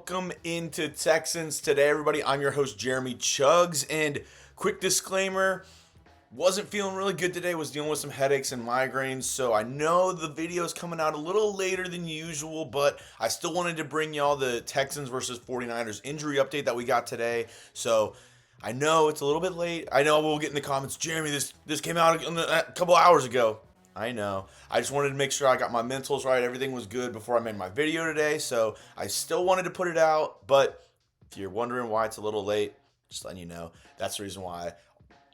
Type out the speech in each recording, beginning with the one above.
welcome into Texans today, everybody. I'm your host, Jeremy Chuggs, and quick disclaimer, wasn't feeling really good today, was dealing with some headaches and migraines, so I know the video is coming out a little later than usual, but I still wanted to bring y'all the Texans versus 49ers injury update that we got today. So I know it's a little bit late. I know we'll get in the comments, Jeremy, this came out a couple hours ago. I know. I just wanted to make sure I got my mentals right. Everything was good before I made my video today, so I still wanted to put it out, but if you're wondering why it's a little late, just letting you know, that's the reason why.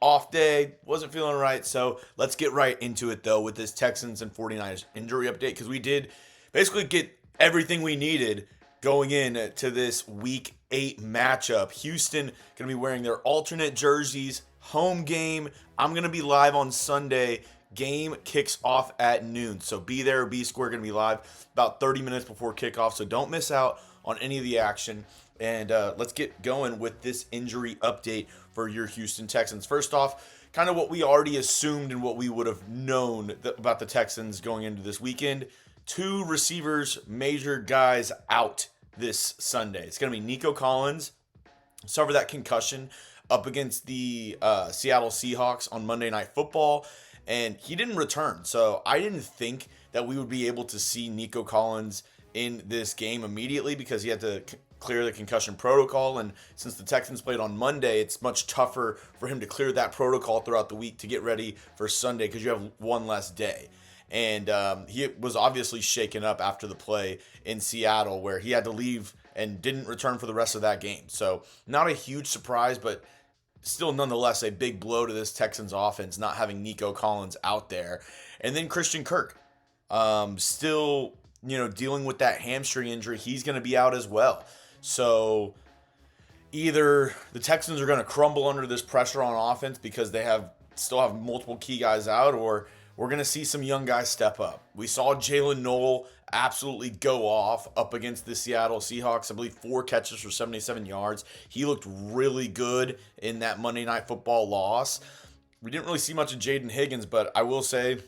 Off day, wasn't feeling right, so let's get right into it, though, with this Texans and 49ers injury update, because we did basically get everything we needed going in to this Week 8 matchup. Houston going to be wearing their alternate jerseys, home game. I'm going to be live on Sunday. Game kicks off at noon, so be there or be square. Going to be live about 30 minutes before kickoff, so don't miss out on any of the action. And let's get going with this injury update for your Houston Texans. First off, kind of what we already assumed and what we would have known about the Texans going into this weekend. Two receivers, major guys out this Sunday. It's going to be Nico Collins, suffered that concussion up against the Seattle Seahawks on Monday Night Football, and he didn't return. So I didn't think that we would be able to see Nico Collins in this game immediately because he had to clear the concussion protocol. And since the Texans played on Monday, it's much tougher for him to clear that protocol throughout the week to get ready for Sunday because you have one less day. And he was obviously shaken up after the play in Seattle where he had to leave and didn't return for the rest of that game. So not a huge surprise, but still nonetheless a big blow to this Texans offense not having Nico Collins out there. And then Christian Kirk, still, dealing with that hamstring injury. He's going to be out as well. So either the Texans are going to crumble under this pressure on offense because they still have multiple key guys out, or we're going to see some young guys step up. We saw Jaylin Smith absolutely go off up against the Seattle Seahawks. I believe 4 catches for 77 yards. He looked really good in that Monday Night Football loss. We didn't really see much of Jaden Higgins, but I will say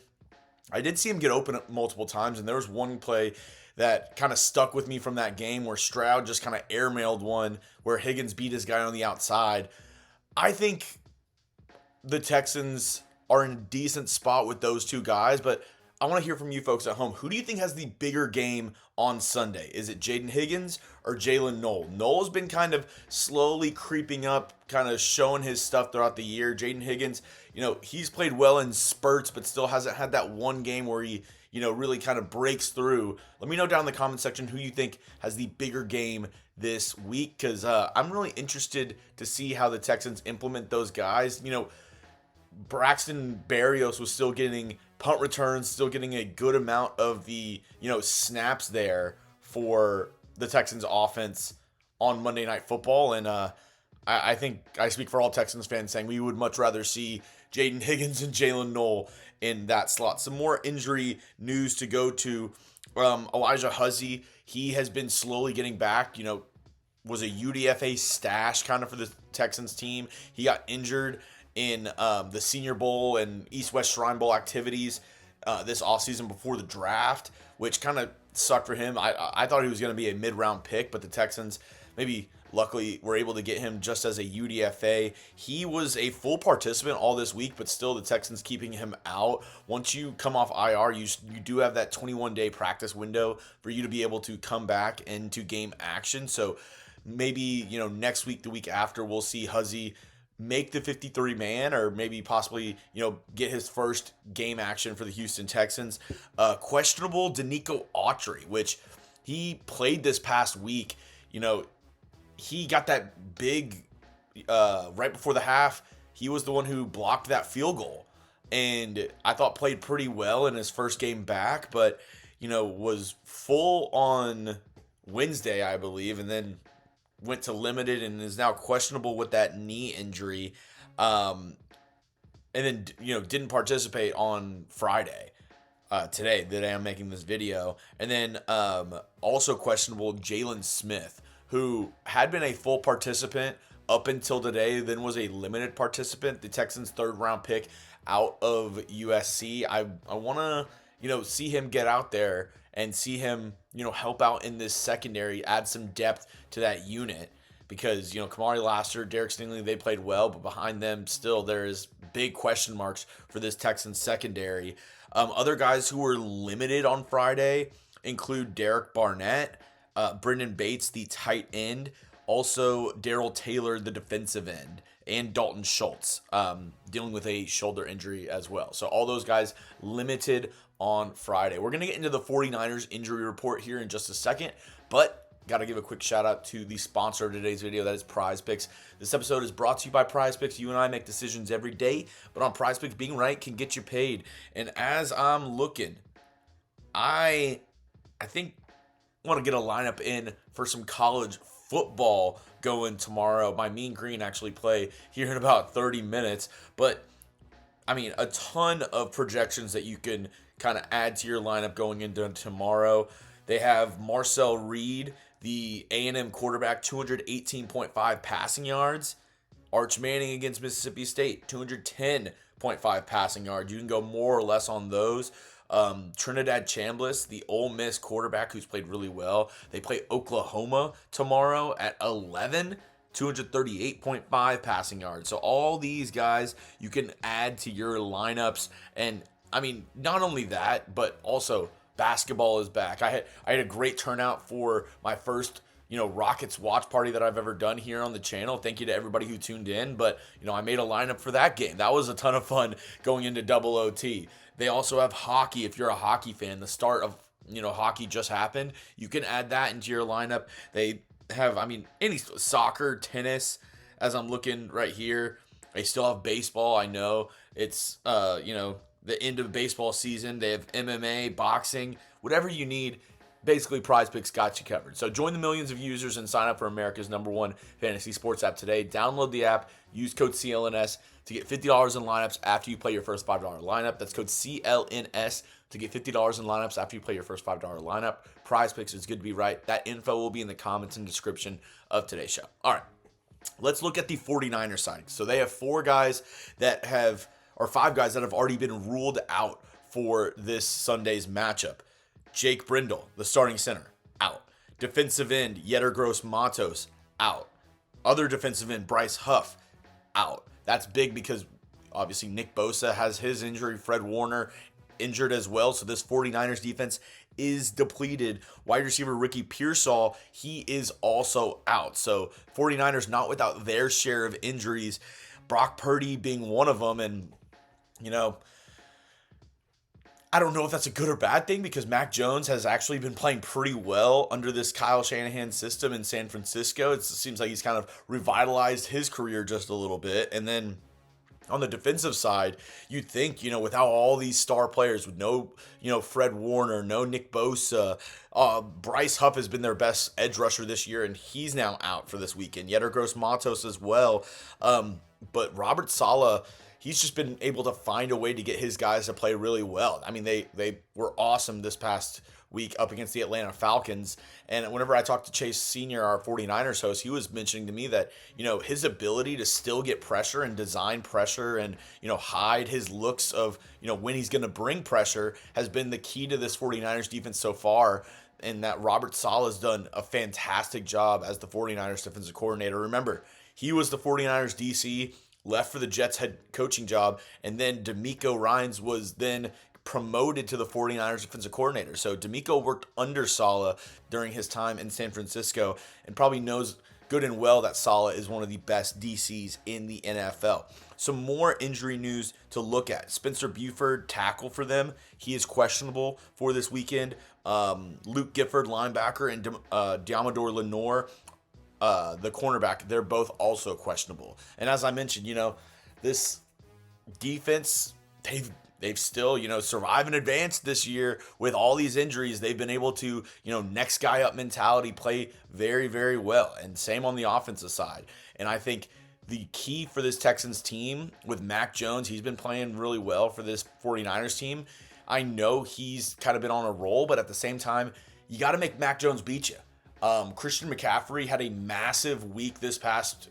I did see him get open multiple times, and there was one play that kind of stuck with me from that game where Stroud just kind of airmailed one where Higgins beat his guy on the outside. I think the Texans are in a decent spot with those two guys, but I want to hear from you folks at home. Who do you think has the bigger game on Sunday? Is it Jaden Higgins or Jaylin Smith? Smith's been kind of slowly creeping up, kind of showing his stuff throughout the year. Jaden Higgins, he's played well in spurts, but still hasn't had that one game where he, really kind of breaks through. Let me know down in the comment section who you think has the bigger game this week, because I'm really interested to see how the Texans implement those guys. Braxton Berrios was still getting punt returns, still getting a good amount of the, snaps there for the Texans offense on Monday Night Football. And I think I speak for all Texans fans saying we would much rather see Jaden Higgins and Jaylin Smith in that slot. Some more injury news to go to. Alijah Huzzie, he has been slowly getting back, was a UDFA stash kind of for the Texans team. He got injured in the Senior Bowl and East-West Shrine Bowl activities this offseason before the draft, which kind of sucked for him. I thought he was going to be a mid-round pick, but the Texans maybe luckily were able to get him just as a UDFA. He was a full participant all this week, but still the Texans keeping him out. Once you come off IR, you do have that 21-day practice window for you to be able to come back into game action. So maybe, next week, the week after, we'll see Huzzie make the 53-man or maybe possibly, get his first game action for the Houston Texans. Questionable Denico Autry, which he played this past week. He got that big right before the half. He was the one who blocked that field goal and I thought played pretty well in his first game back, but, was full on Wednesday, I believe, and then went to limited and is now questionable with that knee injury. And then, didn't participate on Friday, today, the day I'm making this video. And then also questionable Jaylin Smith, who had been a full participant up until today, then was a limited participant, the Texans' third-round pick out of USC. I want to, see him get out there and see him, help out in this secondary, add some depth to that unit. Because, Kamari Lassiter, Derek Stingley, they played well, but behind them still there is big question marks for this Texans secondary. Other guys who were limited on Friday include Derek Barnett, Brendan Bates, the tight end, also Darrell Taylor, the defensive end, and Dalton Schultz, dealing with a shoulder injury as well. So all those guys limited on Friday. We're going to get into the 49ers injury report here in just a second, but got to give a quick shout out to the sponsor of today's video, that is PrizePicks. This episode is brought to you by PrizePicks. You and I make decisions every day, but on PrizePicks, being right can get you paid. And as I'm looking, I think I want to get a lineup in for some college football going tomorrow. My Mean Green actually play here in about 30 minutes, but I mean, a ton of projections that you can kind of add to your lineup going into tomorrow. They have Marcel Reed, the A&M quarterback, 218.5 passing yards. Arch Manning against Mississippi State, 210.5 passing yards. You can go more or less on those. Trinidad Chambliss, the Ole Miss quarterback who's played really well. They play Oklahoma tomorrow at 11, 238.5 passing yards. So all these guys you can add to your lineups. And I mean, not only that, but also basketball is back. I had a great turnout for my first, Rockets watch party that I've ever done here on the channel. Thank you to everybody who tuned in. But, I made a lineup for that game. That was a ton of fun going into double OT. They also have hockey. If you're a hockey fan, the start of, hockey just happened. You can add that into your lineup. They have, any soccer, tennis, as I'm looking right here. They still have baseball. I know it's, the end of baseball season. They have MMA, boxing, whatever you need. Basically, PrizePicks got you covered. So join the millions of users and sign up for America's #1 fantasy sports app today. Download the app, use code CLNS to get $50 in lineups after you play your first $5 lineup. That's code CLNS to get $50 in lineups after you play your first $5 lineup. PrizePicks is good to be right. That info will be in the comments and description of today's show. All right, let's look at the 49ers side. So they have five guys that have already been ruled out for this Sunday's matchup. Jake Brendel, the starting center, out. Defensive end, Yetur Gross-Matos, out. Other defensive end, Bryce Huff, out. That's big because obviously Nick Bosa has his injury. Fred Warner injured as well. So this 49ers defense is depleted. Wide receiver Ricky Pearsall, he is also out. So 49ers not without their share of injuries. Brock Purdy being one of them. And I don't know if that's a good or bad thing because Mac Jones has actually been playing pretty well under this Kyle Shanahan system in San Francisco. It seems like he's kind of revitalized his career just a little bit. And then on the defensive side, you'd think, without all these star players, with no, Fred Warner, no Nick Bosa, Bryce Huff has been their best edge rusher this year, and he's now out for this weekend. Yetur Gross-Matos as well. But Robert Saleh, he's just been able to find a way to get his guys to play really well. I mean, they were awesome this past week up against the Atlanta Falcons. And whenever I talked to Chase Sr., our 49ers host, he was mentioning to me that, his ability to still get pressure and design pressure and, hide his looks of, when he's going to bring pressure has been the key to this 49ers defense so far. And that Robert Saleh has done a fantastic job as the 49ers defensive coordinator. Remember, he was the 49ers DC, left for the Jets head coaching job, and then Denico Ryans was then promoted to the 49ers defensive coordinator. So Denico worked under Saleh during his time in San Francisco and probably knows good and well that Saleh is one of the best DCs in the NFL. Some more injury news to look at. Spencer Burford, tackle for them. He is questionable for this weekend. Luke Gifford, linebacker, and Deommodore Lenoir, the cornerback, they're both also questionable. And as I mentioned, this defense, they've still, survived and advanced this year with all these injuries. They've been able to, next guy up mentality, play very, very well. And same on the offensive side. And I think the key for this Texans team with Mac Jones, he's been playing really well for this 49ers team. I know he's kind of been on a roll, but at the same time, you got to make Mac Jones beat you. Christian McCaffrey had a massive week this past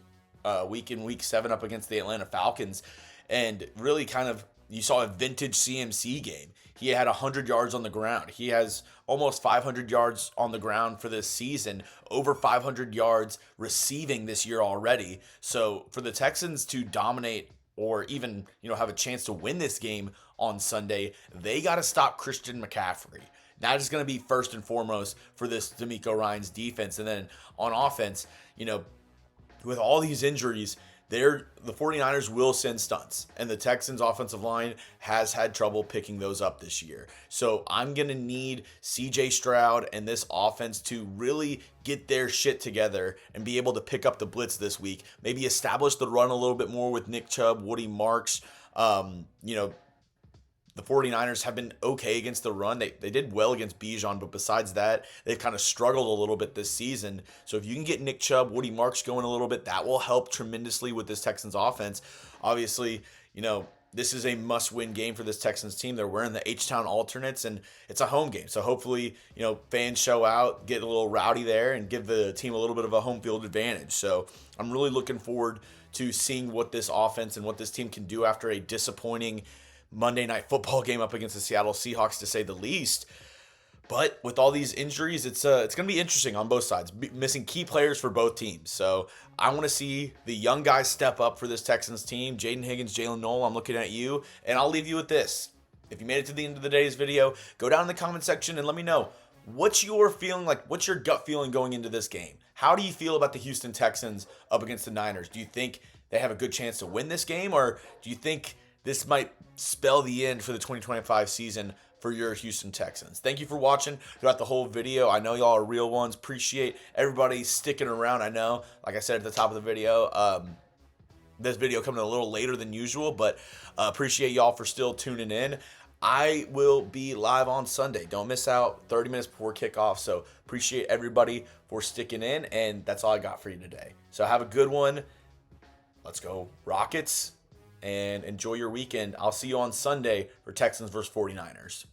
week in week 7 up against the Atlanta Falcons. And really kind of, you saw a vintage CMC game. He had 100 yards on the ground. He has almost 500 yards on the ground for this season, over 500 yards receiving this year already. So for the Texans to dominate or even, have a chance to win this game on Sunday, they got to stop Christian McCaffrey. That is going to be first and foremost for this D'Amico Ryans defense. And then on offense, with all these injuries, the 49ers will send stunts, and the Texans offensive line has had trouble picking those up this year. So I'm going to need CJ Stroud and this offense to really get their shit together and be able to pick up the blitz this week. Maybe establish the run a little bit more with Nick Chubb, Woody Marks. The 49ers have been okay against the run. They did well against Bijan, but besides that, they've kind of struggled a little bit this season. So if you can get Nick Chubb, Woody Marks going a little bit, that will help tremendously with this Texans offense. Obviously, this is a must-win game for this Texans team. They're wearing the H-Town alternates, and it's a home game. So hopefully, fans show out, get a little rowdy there, and give the team a little bit of a home field advantage. So I'm really looking forward to seeing what this offense and what this team can do after a disappointing Monday Night Football game up against the Seattle Seahawks, to say the least. But with all these injuries, it's going to be interesting on both sides, missing key players for both teams. So I want to see the young guys step up for this Texans team. Jaden Higgins, Jalen Noel, I'm looking at you. And I'll leave you with this. If you made it to the end of the day's video, go down in the comment section and let me know, what's your feeling like? What's your gut feeling going into this game? How do you feel about the Houston Texans up against the Niners? Do you think they have a good chance to win this game, or do you think this might spell the end for the 2025 season for your Houston Texans? Thank you for watching throughout the whole video. I know y'all are real ones. Appreciate everybody sticking around. I know, like I said at the top of the video, this video coming a little later than usual, but appreciate y'all for still tuning in. I will be live on Sunday. Don't miss out, 30 minutes before kickoff. So appreciate everybody for sticking in, and that's all I got for you today. So have a good one. Let's go Rockets, and enjoy your weekend. I'll see you on Sunday for Texans versus 49ers.